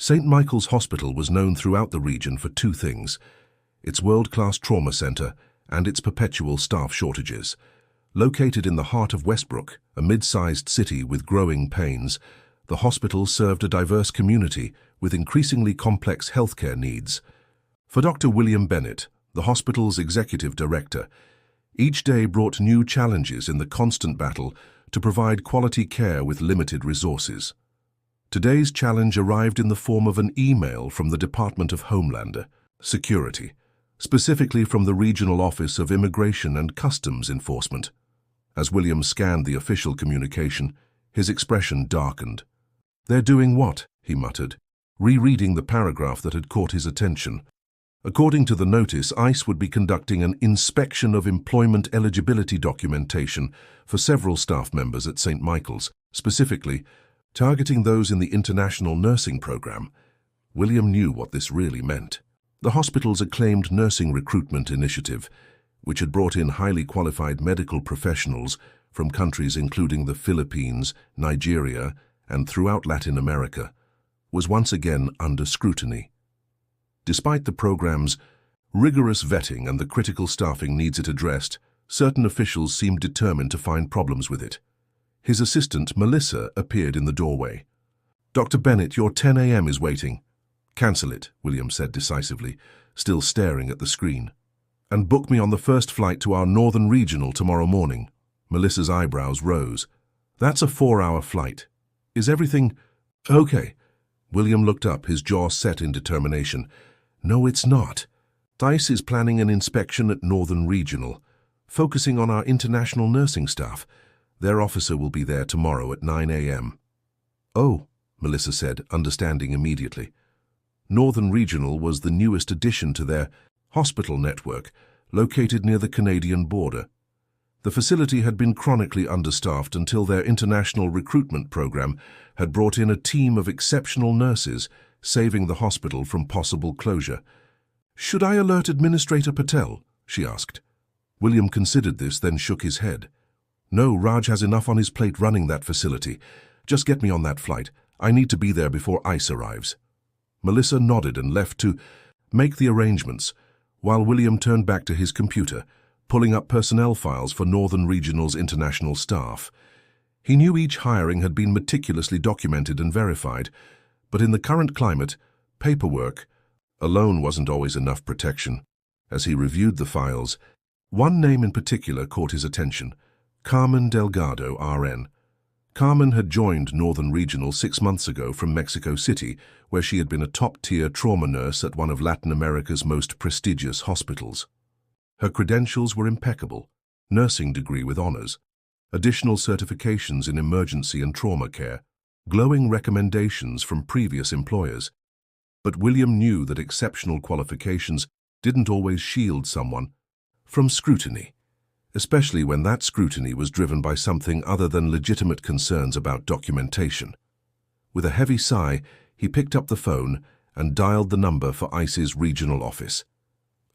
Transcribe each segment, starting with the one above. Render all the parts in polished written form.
St. Michael's Hospital was known throughout the region for two things: its world-class trauma center and its perpetual staff shortages. Located in the heart of Westbrook, a mid-sized city with growing pains, the hospital served a diverse community with increasingly complex healthcare needs. For Dr. William Bennett, the hospital's executive director, each day brought new challenges in the constant battle to provide quality care with limited resources. Today's challenge arrived in the form of an email from the Department of Homeland Security, specifically from the Regional Office of Immigration and Customs Enforcement. As William scanned the official communication, his expression darkened. "They're doing what?" he muttered, rereading the paragraph that had caught his attention. According to the notice, ICE would be conducting an inspection of employment eligibility documentation for several staff members at St. Michael's, specifically targeting those in the international nursing program. William knew what this really meant. The hospital's acclaimed nursing recruitment initiative, which had brought in highly qualified medical professionals from countries including the Philippines, Nigeria, and throughout Latin America, was once again under scrutiny. Despite the program's rigorous vetting and the critical staffing needs it addressed, certain officials seemed determined to find problems with it. His assistant, Melissa, appeared in the doorway. "Dr. Bennett, your 10 a.m. is waiting." "Cancel it," William said decisively, still staring at the screen. "And book me on the first flight to our Northern Regional tomorrow morning." Melissa's eyebrows rose. "That's a 4-hour flight. Is everything okay?" William looked up, his jaw set in determination. "No, it's not. ICE is planning an inspection at Northern Regional, focusing on our international nursing staff. Their officer will be there tomorrow at 9 a.m. "Oh," Melissa said, understanding immediately. Northern Regional was the newest addition to their hospital network, located near the Canadian border. The facility had been chronically understaffed until their international recruitment program had brought in a team of exceptional nurses, saving the hospital from possible closure. "Should I alert Administrator Patel?" she asked. William considered this, then shook his head. "No, Raj has enough on his plate running that facility. Just get me on that flight. I need to be there before ICE arrives." Melissa nodded and left to make the arrangements, while William turned back to his computer, pulling up personnel files for Northern Regional's international staff. He knew each hiring had been meticulously documented and verified, but in the current climate, paperwork alone wasn't always enough protection. As he reviewed the files, one name in particular caught his attention: Carmen Delgado, RN. Carmen had joined Northern Regional 6 months ago from Mexico City, where she had been a top-tier trauma nurse at one of Latin America's most prestigious hospitals. Her credentials were impeccable: nursing degree with honors, additional certifications in emergency and trauma care, glowing recommendations from previous employers. But William knew that exceptional qualifications didn't always shield someone from scrutiny, especially when that scrutiny was driven by something other than legitimate concerns about documentation. With a heavy sigh, he picked up the phone and dialed the number for ICE's regional office.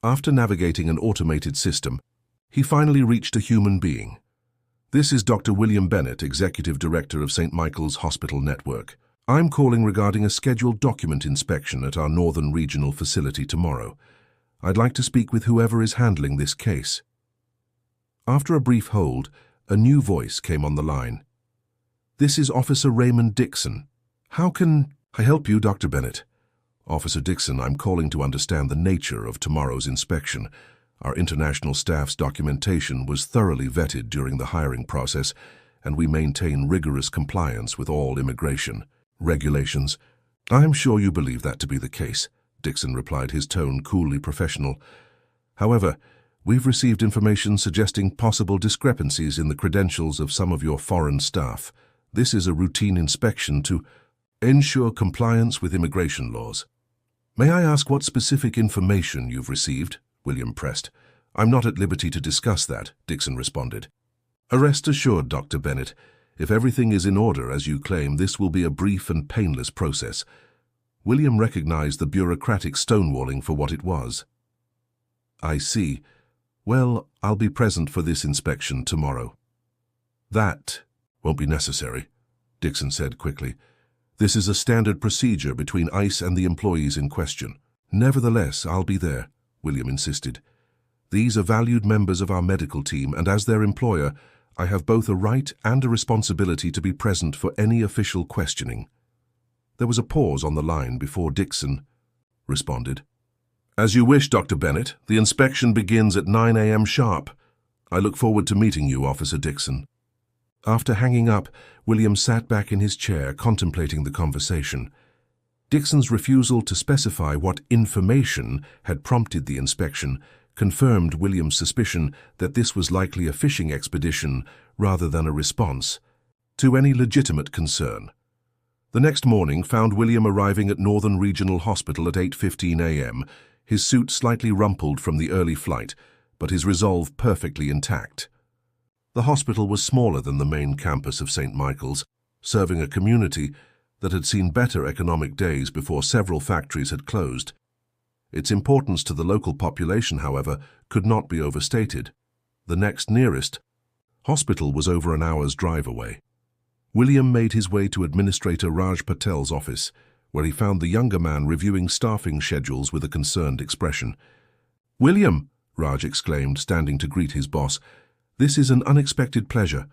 After navigating an automated system, he finally reached a human being. "This is Dr. William Bennett, Executive Director of St. Michael's Hospital Network. I'm calling regarding a scheduled document inspection at our Northern Regional facility tomorrow. I'd like to speak with whoever is handling this case." After a brief hold, a new voice came on the line. "This is Officer Raymond Dixon. How can I help you, Dr. Bennett?" "Officer Dixon, I'm calling to understand the nature of tomorrow's inspection. Our international staff's documentation was thoroughly vetted during the hiring process, and we maintain rigorous compliance with all immigration regulations." "I'm sure you believe that to be the case," Dixon replied, his tone coolly professional. "However, we've received information suggesting possible discrepancies in the credentials of some of your foreign staff. This is a routine inspection to ensure compliance with immigration laws." "May I ask what specific information you've received?" William pressed. "I'm not at liberty to discuss that," Dixon responded. "Rest assured, Dr. Bennett, if everything is in order as you claim, this will be a brief and painless process." William recognized the bureaucratic stonewalling for what it was. "I see. Well, I'll be present for this inspection tomorrow." "That won't be necessary," Dixon said quickly. This is a standard procedure between ICE and the employees in question. Nevertheless, I'll be there, William insisted. These are valued members of our medical team, and as their employer, I have both a right and a responsibility to be present for any official questioning. There was a pause on the line before Dixon responded. As you wish, Dr. Bennett. The inspection begins at 9 a.m. sharp. I look forward to meeting you, Officer Dixon. After hanging up, William sat back in his chair, contemplating the conversation. Dixon's refusal to specify what information had prompted the inspection confirmed William's suspicion that this was likely a fishing expedition rather than a response to any legitimate concern. The next morning found William arriving at Northern Regional Hospital at 8:15 a.m., his suit slightly rumpled from the early flight, but his resolve perfectly intact. The hospital was smaller than the main campus of St. Michael's, serving a community that had seen better economic days before several factories had closed. Its importance to the local population, however, could not be overstated. The next nearest hospital was over an hour's drive away. William made his way to Administrator Raj Patel's office, where he found the younger man reviewing staffing schedules with a concerned expression. "William," Raj exclaimed, standing to greet his boss, "this is an unexpected pleasure.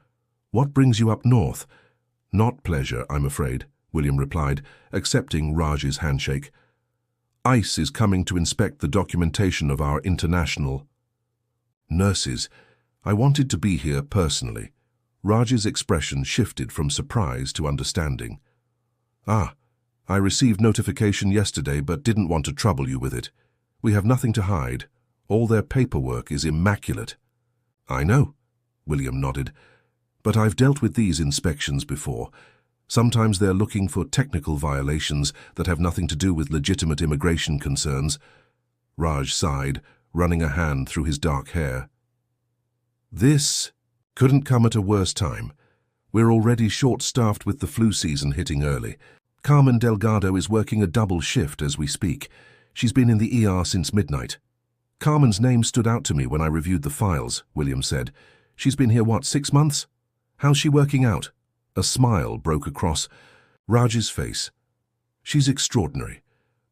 What brings you up north?" "Not pleasure, I'm afraid," William replied, accepting Raj's handshake. "ICE is coming to inspect the documentation of our international nurses. I wanted to be here personally." Raj's expression shifted from surprise to understanding. "Ah, I received notification yesterday but didn't want to trouble you with it. We have nothing to hide. All their paperwork is immaculate." "I know," William nodded, "but I've dealt with these inspections before. Sometimes they're looking for technical violations that have nothing to do with legitimate immigration concerns." Raj sighed, running a hand through his dark hair. "This couldn't come at a worse time. We're already short-staffed with the flu season hitting early. Carmen Delgado is working a double shift as we speak. She's been in the ER since midnight." "Carmen's name stood out to me when I reviewed the files," William said. "She's been here, 6 months? How's she working out?" A smile broke across Raj's face. "She's extraordinary.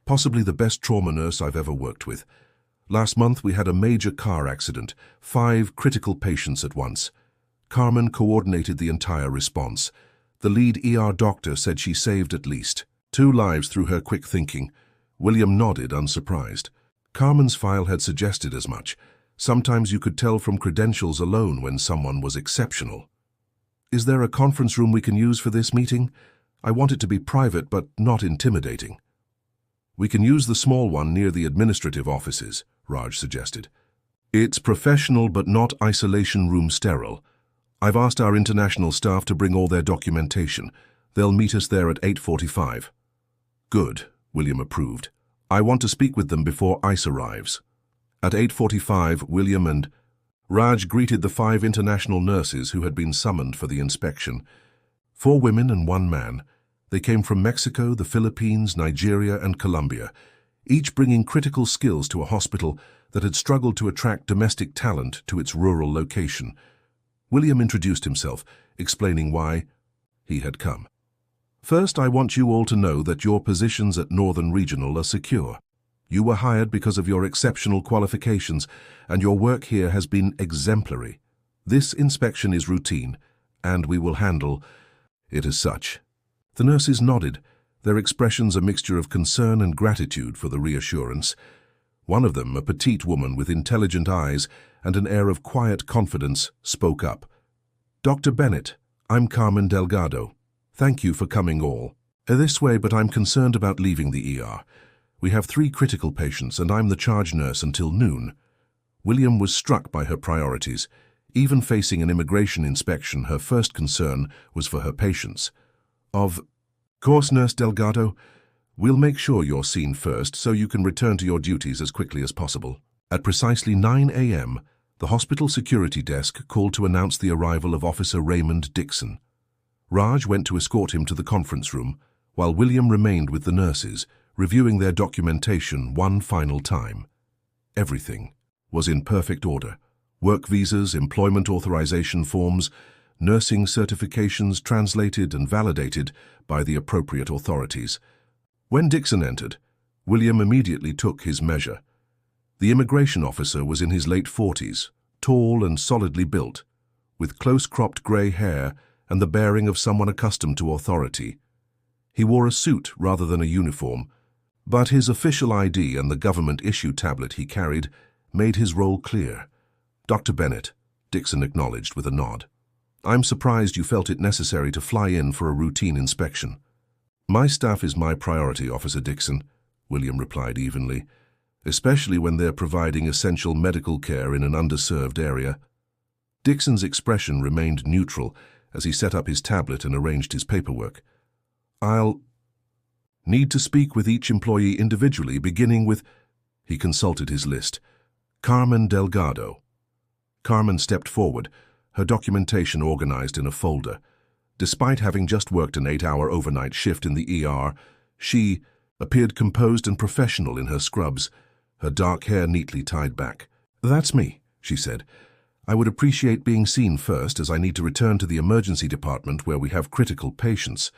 Possibly the best trauma nurse I've ever worked with. Last month we had a major car accident, 5 critical patients at once. Carmen coordinated the entire response. The lead ER doctor said she saved at least 2 lives through her quick thinking." William nodded, unsurprised. Carmen's file had suggested as much. Sometimes you could tell from credentials alone when someone was exceptional. "Is there a conference room we can use for this meeting? I want it to be private but not intimidating." "We can use the small one near the administrative offices," Raj suggested. "It's professional but not isolation room sterile. I've asked our international staff to bring all their documentation. They'll meet us there at 8:45. "Good," William approved. "I want to speak with them before ICE arrives." At 8:45, William and Raj greeted the 5 international nurses who had been summoned for the inspection. 4 women and 1 man. They came from Mexico, the Philippines, Nigeria, and Colombia, each bringing critical skills to a hospital that had struggled to attract domestic talent to its rural location. William introduced himself, explaining why he had come. "First, I want you all to know that your positions at Northern Regional are secure. You were hired because of your exceptional qualifications, and your work here has been exemplary. This inspection is routine, and we will handle it as such." The nurses nodded, their expressions a mixture of concern and gratitude for the reassurance. One of them, a petite woman with intelligent eyes and an air of quiet confidence, spoke up. "Dr. Bennett, I'm Carmen Delgado. Thank you for coming all. This way, but I'm concerned about leaving the ER. We have 3 critical patients, and I'm the charge nurse until noon." William was struck by her priorities. Even facing an immigration inspection, her first concern was for her patients. "Of course, Nurse Delgado. We'll make sure you're seen first so you can return to your duties as quickly as possible." At precisely 9 a.m., the hospital security desk called to announce the arrival of Officer Raymond Dixon. Raj went to escort him to the conference room, while William remained with the nurses, reviewing their documentation one final time. Everything was in perfect order. Work visas, employment authorization forms, nursing certifications translated and validated by the appropriate authorities. When Dixon entered, William immediately took his measure. The immigration officer was in his late 40s, tall and solidly built, with close-cropped grey hair and the bearing of someone accustomed to authority. He wore a suit rather than a uniform, but his official ID and the government-issue tablet he carried made his role clear. "Dr. Bennett," Dixon acknowledged with a nod. "I'm surprised you felt it necessary to fly in for a routine inspection." "My staff is my priority, Officer Dixon," William replied evenly, "especially when they're providing essential medical care in an underserved area." Dixon's expression remained neutral as he set up his tablet and arranged his paperwork. "I'll need to speak with each employee individually, beginning with—" He consulted his list. "Carmen Delgado." Carmen stepped forward, her documentation organized in a folder. Despite having just worked an 8-hour overnight shift in the ER, she appeared composed and professional in her scrubs, her dark hair neatly tied back. "That's me," she said. "I would appreciate being seen first, as I need to return to the emergency department where we have critical patients."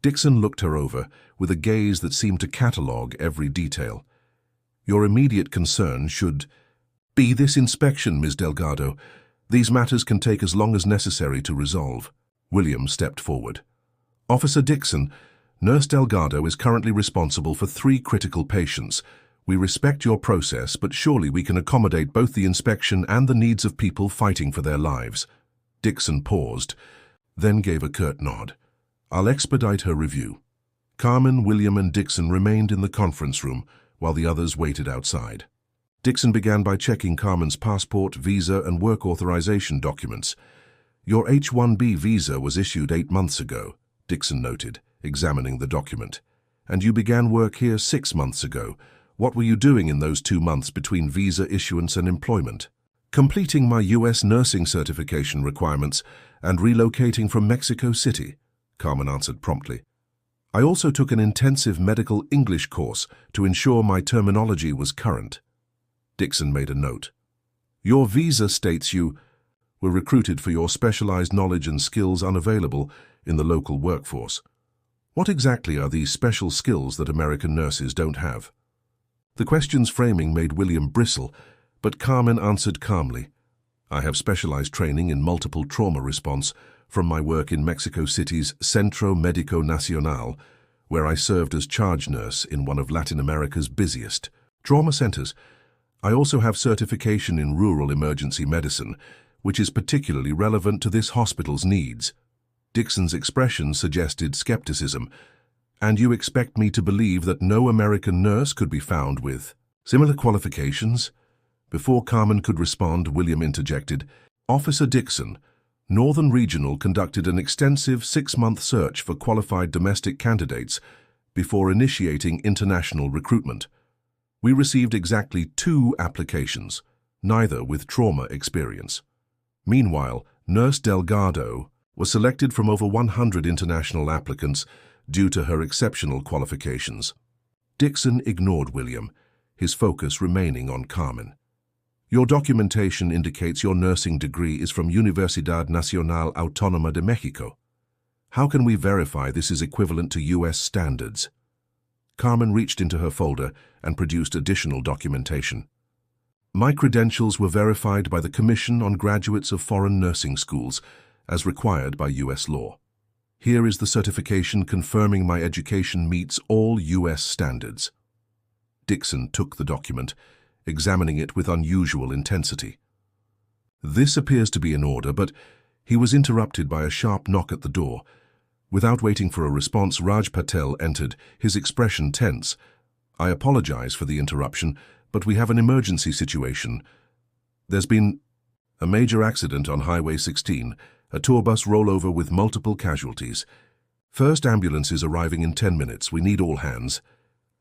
Dixon looked her over with a gaze that seemed to catalogue every detail. "Your immediate concern should be this inspection, Ms. Delgado. These matters can take as long as necessary to resolve." William stepped forward. "Officer Dixon, Nurse Delgado is currently responsible for 3 critical patients. We respect your process, but surely we can accommodate both the inspection and the needs of people fighting for their lives." Dixon paused, then gave a curt nod. "I'll expedite her review." Carmen, William, and Dixon remained in the conference room while the others waited outside. Dixon began by checking Carmen's passport, visa, and work authorization documents. "Your H-1B visa was issued 8 months ago," Dixon noted, examining the document. "And you began work here 6 months ago. What were you doing in those 2 months between visa issuance and employment?" "Completing my U.S. nursing certification requirements and relocating from Mexico City," Carmen answered promptly. "I also took an intensive medical English course to ensure my terminology was current." Dixon made a note. "Your visa states you were recruited for your specialized knowledge and skills unavailable in the local workforce. What exactly are these special skills that American nurses don't have?" The question's framing made William bristle, but Carmen answered calmly. "I have specialized training in multiple trauma response from my work in Mexico City's Centro Médico Nacional, where I served as charge nurse in one of Latin America's busiest trauma centers. I also have certification in rural emergency medicine, which is particularly relevant to this hospital's needs." Dixon's expression suggested skepticism. "And you expect me to believe that no American nurse could be found with similar qualifications?" Before Carmen could respond, William interjected. "Officer Dixon, Northern Regional conducted an extensive 6-month search for qualified domestic candidates before initiating international recruitment. We received exactly 2 applications, neither with trauma experience. Meanwhile, Nurse Delgado was selected from over 100 international applicants due to her exceptional qualifications." Dixon ignored William, his focus remaining on Carmen. "Your documentation indicates your nursing degree is from Universidad Nacional Autónoma de México. How can we verify this is equivalent to U.S. standards?" Carmen reached into her folder and produced additional documentation. "My credentials were verified by the Commission on Graduates of Foreign Nursing Schools, as required by U.S. law. Here is the certification confirming my education meets all U.S. standards." Dixon took the document, examining it with unusual intensity. "This appears to be in order, but—" He was interrupted by a sharp knock at the door. Without waiting for a response, Raj Patel entered, his expression tense. "I apologize for the interruption, but we have an emergency situation. There's been a major accident on Highway 16, a tour bus rollover with multiple casualties. First ambulance is arriving in 10 minutes. We need all hands."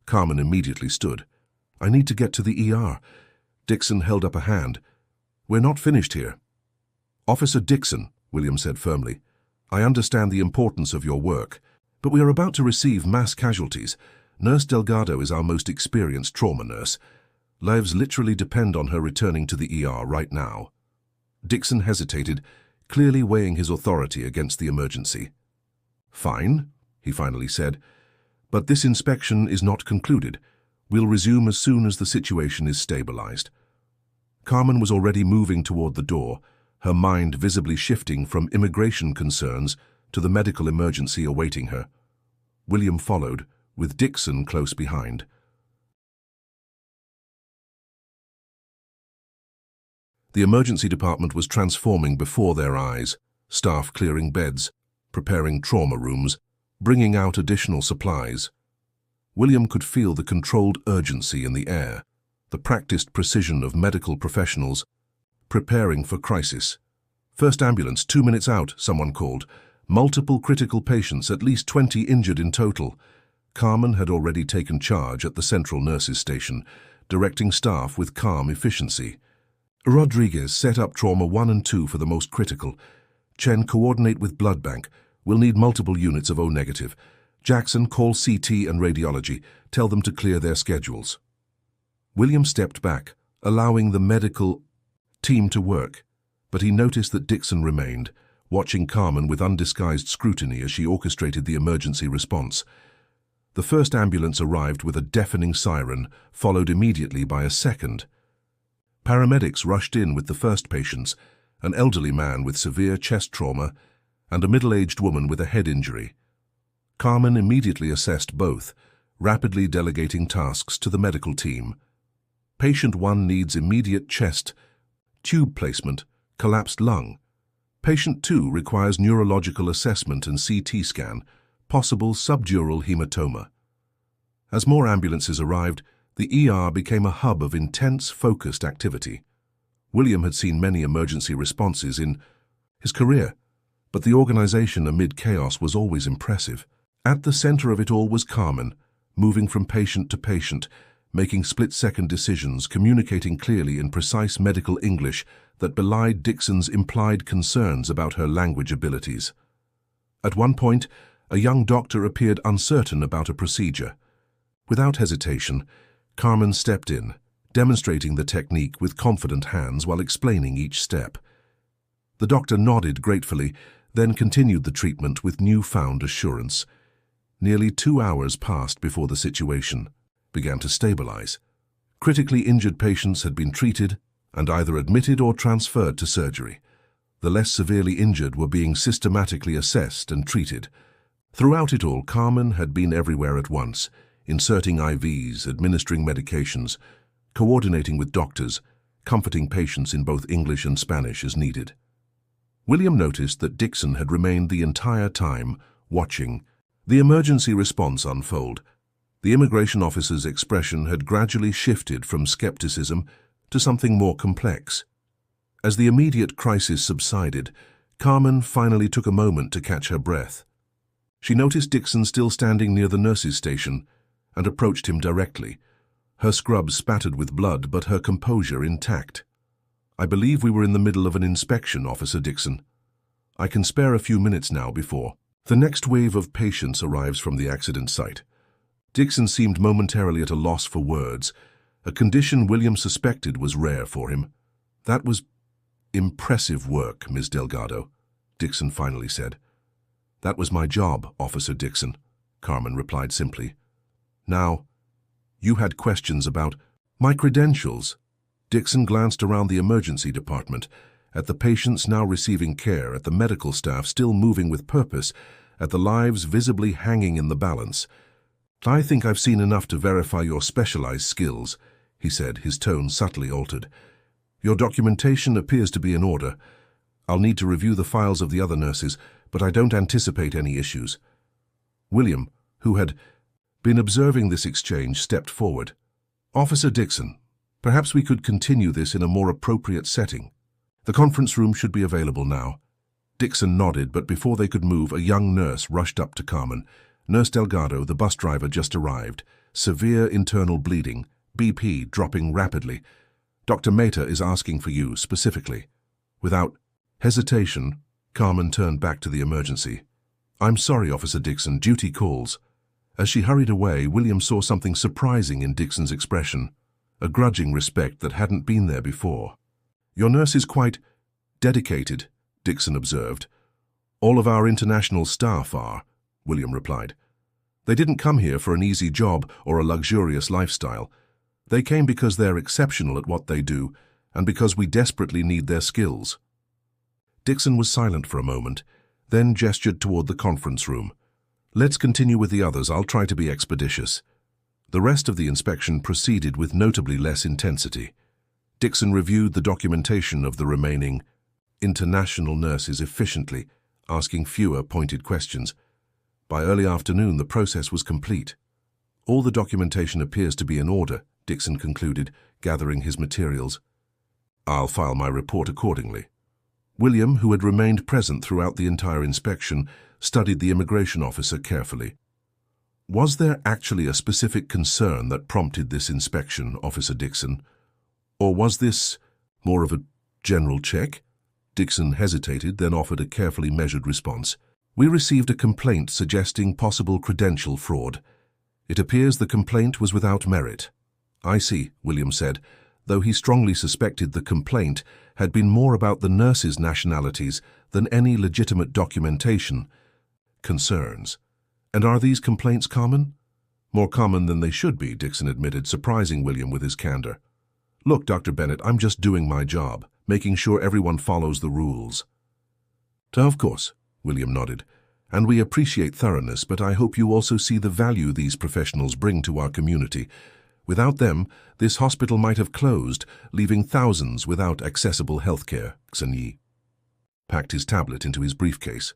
Carmen immediately stood. "I need to get to the ER." Dixon held up a hand. "We're not finished here." "Officer Dixon," William said firmly, "I understand the importance of your work, but we are about to receive mass casualties. Nurse Delgado is our most experienced trauma nurse. Lives literally depend on her returning to the ER right now." Dixon hesitated, clearly weighing his authority against the emergency. "Fine," he finally said. "But this inspection is not concluded. We'll resume as soon as the situation is stabilized." Carmen was already moving toward the door, her mind visibly shifting from immigration concerns to the medical emergency awaiting her. William followed, with Dixon close behind. The emergency department was transforming before their eyes, staff clearing beds, preparing trauma rooms, bringing out additional supplies. William could feel the controlled urgency in the air, the practiced precision of medical professionals preparing for crisis. "First ambulance, 2 minutes out," someone called. "Multiple critical patients, at least 20 injured in total." Carmen had already taken charge at the central nurses' station, directing staff with calm efficiency. "Rodriguez, set up trauma 1 and 2 for the most critical. Chen, coordinate with blood bank. We'll need multiple units of O negative. Jackson, call CT and radiology. Tell them to clear their schedules." William stepped back, allowing the medical team to work, but he noticed that Dixon remained, watching Carmen with undisguised scrutiny as she orchestrated the emergency response. The first ambulance arrived with a deafening siren, followed immediately by a second. Paramedics rushed in with the first patients, an elderly man with severe chest trauma and a middle-aged woman with a head injury. Carmen immediately assessed both, rapidly delegating tasks to the medical team. Patient 1 needs immediate chest tube placement, collapsed lung. Patient 2 requires neurological assessment and CT scan, possible subdural hematoma. As more ambulances arrived, the ER became a hub of intense, focused activity. William had seen many emergency responses in his career, but the organization amid chaos was always impressive. At the center of it all was Carmen, moving from patient to patient, making split-second decisions, communicating clearly in precise medical English that belied Dixon's implied concerns about her language abilities. At one point, a young doctor appeared uncertain about a procedure. Without hesitation, Carmen stepped in, demonstrating the technique with confident hands while explaining each step. The doctor nodded gratefully, then continued the treatment with newfound assurance. Nearly 2 hours passed before the situation began to stabilize. Critically injured patients had been treated and either admitted or transferred to surgery. The less severely injured were being systematically assessed and treated. Throughout it all, Carmen had been everywhere at once, inserting IVs, administering medications, coordinating with doctors, comforting patients in both English and Spanish as needed. William noticed that Dixon had remained the entire time, watching the emergency response unfold. The immigration officer's expression had gradually shifted from skepticism to something more complex. As the immediate crisis subsided, Carmen finally took a moment to catch her breath. She noticed Dixon still standing near the nurses' station and approached him directly, her scrubs spattered with blood but her composure intact. "I believe we were in the middle of an inspection, Officer Dixon. I can spare a few minutes now before." The next wave of patients arrives from the accident site. Dixon seemed momentarily at a loss for words, a condition William suspected was rare for him. "That was impressive work, Ms. Delgado," Dixon finally said. "That was my job, Officer Dixon," Carmen replied simply. "Now, you had questions about my credentials." Dixon glanced around the emergency department, at the patients now receiving care, at the medical staff still moving with purpose, at the lives visibly hanging in the balance. "I think I've seen enough to verify your specialized skills," he said, his tone subtly altered. "Your documentation appears to be in order. I'll need to review the files of the other nurses, but I don't anticipate any issues." William, who had been observing this exchange, stepped forward. "Officer Dixon, perhaps we could continue this in a more appropriate setting. The conference room should be available now." Dixon nodded, but before they could move, a young nurse rushed up to Carmen. "Nurse Delgado, the bus driver just arrived. Severe internal bleeding, BP dropping rapidly. Dr. Mehta is asking for you specifically." Without hesitation, Carmen turned back to the emergency. "I'm sorry, Officer Dixon, duty calls." As she hurried away, William saw something surprising in Dixon's expression, a grudging respect that hadn't been there before. "Your nurse is quite dedicated," Dixon observed. "All of our international staff are," William replied. They didn't come here for an easy job or a luxurious lifestyle. They came because they're exceptional at what they do and because we desperately need their skills. Dixon was silent for a moment, then gestured toward the conference room. Let's continue with the others. I'll try to be expeditious. The rest of the inspection proceeded with notably less intensity. Dixon reviewed the documentation of the remaining international nurses efficiently, asking fewer pointed questions. By early afternoon, the process was complete. All the documentation appears to be in order, Dixon concluded, gathering his materials. I'll file my report accordingly. William, who had remained present throughout the entire inspection, studied the immigration officer carefully. Was there actually a specific concern that prompted this inspection, Officer Dixon? Or was this more of a general check? Dixon hesitated, then offered a carefully measured response. We received a complaint suggesting possible credential fraud. It appears the complaint was without merit. I see, William said, though he strongly suspected the complaint had been more about the nurses' nationalities than any legitimate documentation. Concerns. And are these complaints common? More common than they should be, Dixon admitted, surprising William with his candor. Look, Dr. Bennett, I'm just doing my job, making sure everyone follows the rules. Of course, William nodded, and we appreciate thoroughness, but I hope you also see the value these professionals bring to our community. Without them, this hospital might have closed, leaving thousands without accessible health care. Xinyi packed his tablet into his briefcase.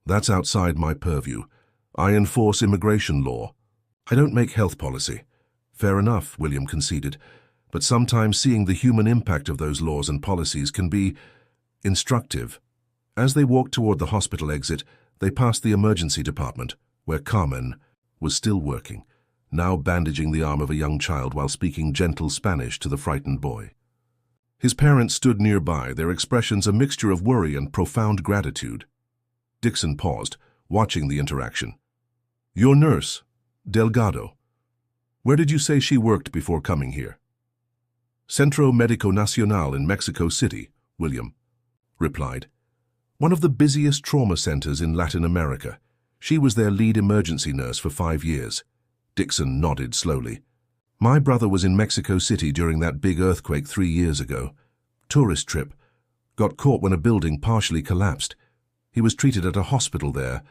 That's outside my purview. I enforce immigration law. I don't make health policy. Fair enough, William conceded, but sometimes seeing the human impact of those laws and policies can be instructive. As they walked toward the hospital exit, they passed the emergency department, where Carmen was still working, now bandaging the arm of a young child while speaking gentle Spanish to the frightened boy. His parents stood nearby, their expressions a mixture of worry and profound gratitude. Dixon paused, watching the interaction. Your nurse, Delgado. Where did you say she worked before coming here? Centro Médico Nacional in Mexico City, William replied. One of the busiest trauma centers in Latin America. She was their lead emergency nurse for 5 years. Dixon nodded slowly. My brother was in Mexico City during that big earthquake 3 years ago. Tourist trip. Got caught when a building partially collapsed. He was treated at a hospital there.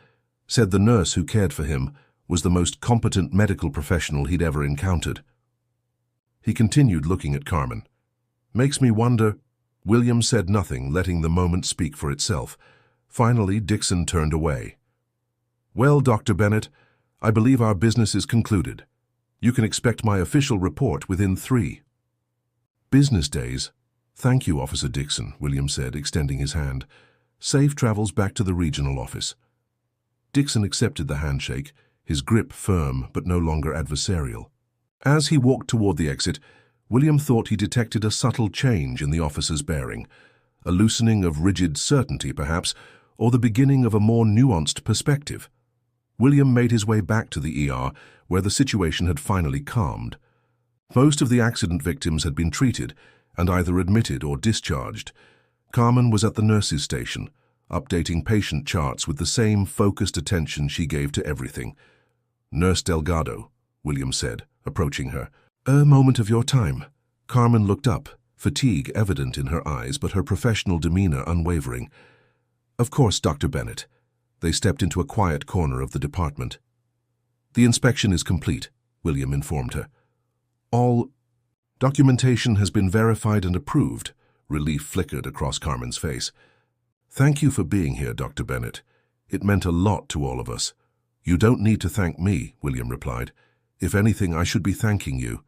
Said the nurse who cared for him was the most competent medical professional he'd ever encountered. He continued looking at Carmen. Makes me wonder. William said nothing, letting the moment speak for itself. Finally, Dixon turned away. Well, Dr. Bennett, I believe our business is concluded. You can expect my official report within 3 business days. Thank you, Officer Dixon, William said, extending his hand. Safe travels back to the regional office. Dixon accepted the handshake, his grip firm but no longer adversarial. As he walked toward the exit, William thought he detected a subtle change in the officer's bearing, a loosening of rigid certainty, perhaps, or the beginning of a more nuanced perspective. William made his way back to the ER, where the situation had finally calmed. Most of the accident victims had been treated and either admitted or discharged. Carmen was at the nurses' station, updating patient charts with the same focused attention she gave to everything. Nurse Delgado, William said, approaching her. A moment of your time. Carmen looked up, fatigue evident in her eyes, but her professional demeanor unwavering. Of course, Dr. Bennett. They stepped into a quiet corner of the department. The inspection is complete, William informed her. All documentation has been verified and approved. Relief flickered across Carmen's face. Thank you for being here, Dr. Bennett. It meant a lot to all of us. You don't need to thank me, William replied. If anything, I should be thanking you.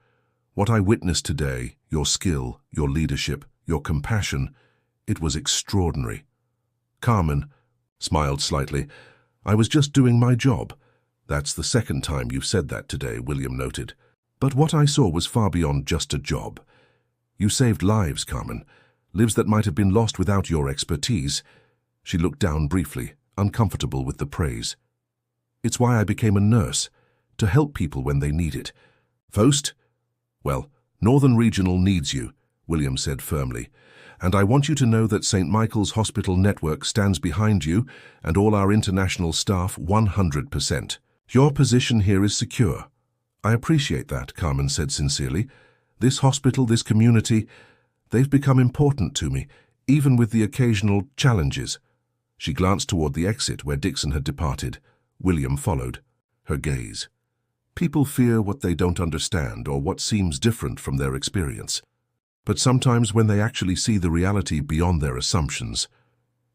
What I witnessed today, your skill, your leadership, your compassion, it was extraordinary. Carmen smiled slightly. I was just doing my job. That's the second time you've said that today, William noted. But what I saw was far beyond just a job. You saved lives, Carmen, lives that might have been lost without your expertise. She looked down briefly, uncomfortable with the praise. It's why I became a nurse, to help people when they need it. First, well, Northern Regional needs you, William said firmly. and I want you to know that St. Michael's Hospital Network stands behind you and all our international staff 100%. Your position here is secure. I appreciate that, Carmen said sincerely. This hospital, this community, they've become important to me, even with the occasional challenges. She glanced toward the exit where Dixon had departed. William followed, her gaze. People fear what they don't understand or what seems different from their experience. But sometimes when they actually see the reality beyond their assumptions.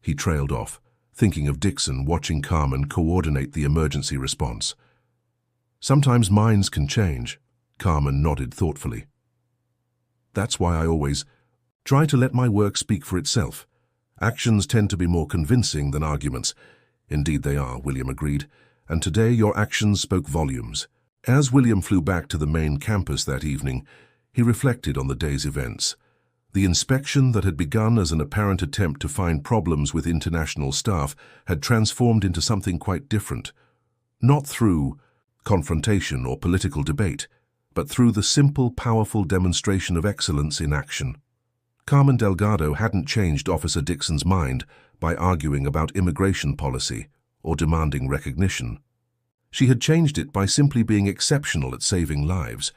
He trailed off, thinking of Dixon watching Carmen coordinate the emergency response. Sometimes minds can change, Carmen nodded thoughtfully. That's why I always try to let my work speak for itself. Actions tend to be more convincing than arguments. Indeed they are, William agreed, and today your actions spoke volumes. As William flew back to the main campus that evening, he reflected on the day's events. The inspection that had begun as an apparent attempt to find problems with international staff had transformed into something quite different. Not through confrontation or political debate, but through the simple, powerful demonstration of excellence in action. Carmen Delgado hadn't changed Officer Dixon's mind by arguing about immigration policy or demanding recognition. She had changed it by simply being exceptional at saving lives,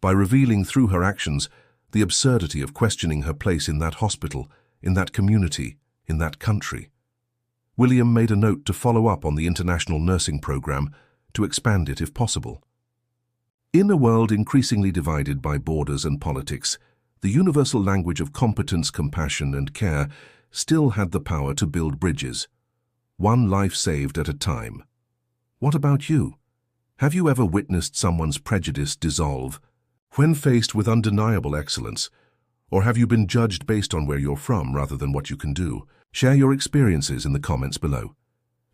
by revealing through her actions the absurdity of questioning her place in that hospital, in that community, in that country. William made a note to follow up on the international nursing program, to expand it if possible. In a world increasingly divided by borders and politics, the universal language of competence, compassion, and care still had the power to build bridges, one life saved at a time. What about you? Have you ever witnessed someone's prejudice dissolve when faced with undeniable excellence? Or have you been judged based on where you're from rather than what you can do? Share your experiences in the comments below.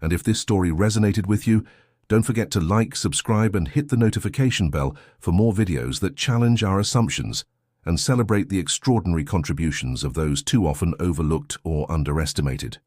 And if this story resonated with you, don't forget to like, subscribe, and hit the notification bell for more videos that challenge our assumptions and celebrate the extraordinary contributions of those too often overlooked or underestimated.